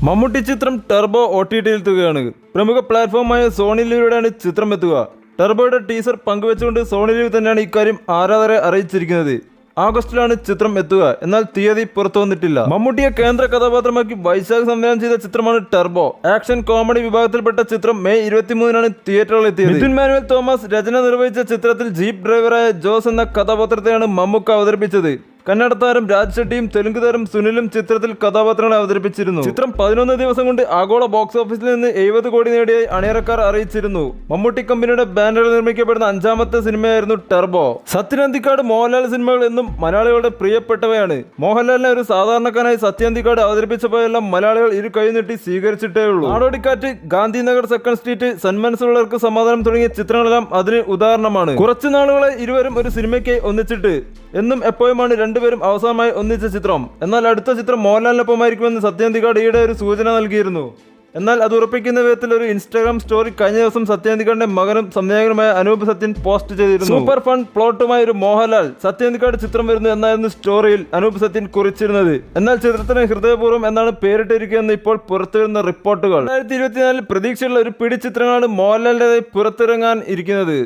മമ്മൂട്ടി ചിത്രം turbo OTT എത്തുകയാണ്. പ്രമുഖ പ്ലാറ്റ്ഫോമായ സോണി ലിവിലൂടെയാണ് ചിത്രം എത്തുക. ടർബോയുടെ ടീസർ പങ്കുവെച്ചുകൊണ്ട് സോണി ലിവ് തന്നെയാണ് ഇക്കാര്യം ആരാധകരെ അറിയിച്ചിരിക്കുന്നത്. ആഗസ്റ്റിലാണ് ചിത്രം എത്തുക, എന്നാൽ തീയതി പുറത്തു വന്നിട്ടില്ല. മമ്മൂട്ടിയെ കേന്ദ്ര കഥാപാത്രമാക്കി വൈശാഖ് സംവിധാനം ചെയ്ത ചിത്രമാണ് ടർബോ. ആക്ഷൻ കോമഡി വിഭാഗത്തിൽപ്പെട്ട ചിത്രം മെയ് 23 തിയേറ്ററുകളിൽ എത്തിയത്. മിഥുൻ മാനുവൽ തോമസ് രചന നിർവഹിച്ച ചിത്രത്തിൽ ജീപ്പ് ഡ്രൈവറായ ജോസ് എന്ന കഥാപാത്രത്തെയാണ് മമ്മൂക്ക അവതരിപ്പിച്ചത്. കന്നഡ താരം രാജ് ഷെട്ടിയും തെലുങ്ക് താരം സുനിലും ചിത്രത്തിൽ കഥാപാത്രങ്ങളെ അവതരിപ്പിച്ചിരുന്നു. ചിത്രം 11 ദിവസം കൊണ്ട് ആഗോള ബോക്സ് ഓഫീസിൽ നിന്ന് 70 കോടി നേടിയായി അണിയറക്കാർ അറിയിച്ചിരുന്നു. മമ്മൂട്ടി കമ്പനിയുടെ ബാനറിൽ നിർമ്മിക്കപ്പെടുന്ന 5ാമത്തെ സിനിമയായിരുന്നു ടർബോ. സത്യൻ അന്തിക്കാട്, മോഹൻലാൽ സിനിമകൾ എന്നും മലയാളികളുടെ പ്രിയപ്പെട്ടവയാണ്. മോഹൻലാലിനെ ഒരു സാധാരണക്കാരനായി സത്യൻ അന്തിക്കാട് അവതരിപ്പിച്ചപ്പോഴെല്ലാം മലയാളികൾ ഇരു കൈ നീട്ടി സ്വീകരിച്ചിട്ടേ ഉള്ളൂ. നാടോടിക്കാറ്റ്, ഗാന്ധിനഗർ സെക്കൻഡ് സ്ട്രീറ്റ്, സന്മനസ്സുള്ളവർക്ക് സമാധാനം തുടങ്ങിയ ചിത്രങ്ങളെല്ലാം അതിന് ഉദാഹരണമാണ്. കുറച്ചു നാളുകളെ ഇരുവരും ഒരു സിനിമയ്ക്കായി ഒന്നിച്ചിട്ട് എന്നും എപ്പോഴുമാണ് രണ്ടുപേരും അവസാനമായി ഒന്നിച്ച ചിത്രം. എന്നാൽ അടുത്ത ചിത്രം മോഹൻലാലിനൊപ്പമായിരിക്കുമെന്ന് സത്യൻ അന്തിക്കാട് ഈയിടെ ഒരു സൂചന നൽകിയിരുന്നു. എന്നാൽ അത് ഉറപ്പിക്കുന്ന വിധത്തിൽ ഒരു ഇൻസ്റ്റാഗ്രാം സ്റ്റോറി കഴിഞ്ഞ ദിവസം സത്യൻ അന്തിക്കാടിന്റെ മകനും സംവിധായകനുമായ അനൂപ് സത്യൻ പോസ്റ്റ് ചെയ്തിരുന്നു. സൂപ്പർ ഫൺ പ്ലോട്ടുമായി ഒരു മോഹൻലാൽ സത്യൻ അന്തിക്കാട് ചിത്രം വരുന്നു എന്നായിരുന്നു സ്റ്റോറിയിൽ അനൂപ് സത്യൻ കുറിച്ചിരുന്നത്. എന്നാൽ ചിത്രത്തിന് ഹൃദയപൂർവ്വം എന്നാണ് പേരിട്ടിരിക്കുകയെന്ന് ഇപ്പോൾ പുറത്തുവരുന്ന റിപ്പോർട്ടുകൾ. 2024 പ്രതീക്ഷയുള്ള ഒരു പിടി ചിത്രങ്ങളാണ് മോഹൻലാലിൻ്റെതായി പുറത്തിറങ്ങാൻ ഇരിക്കുന്നത്.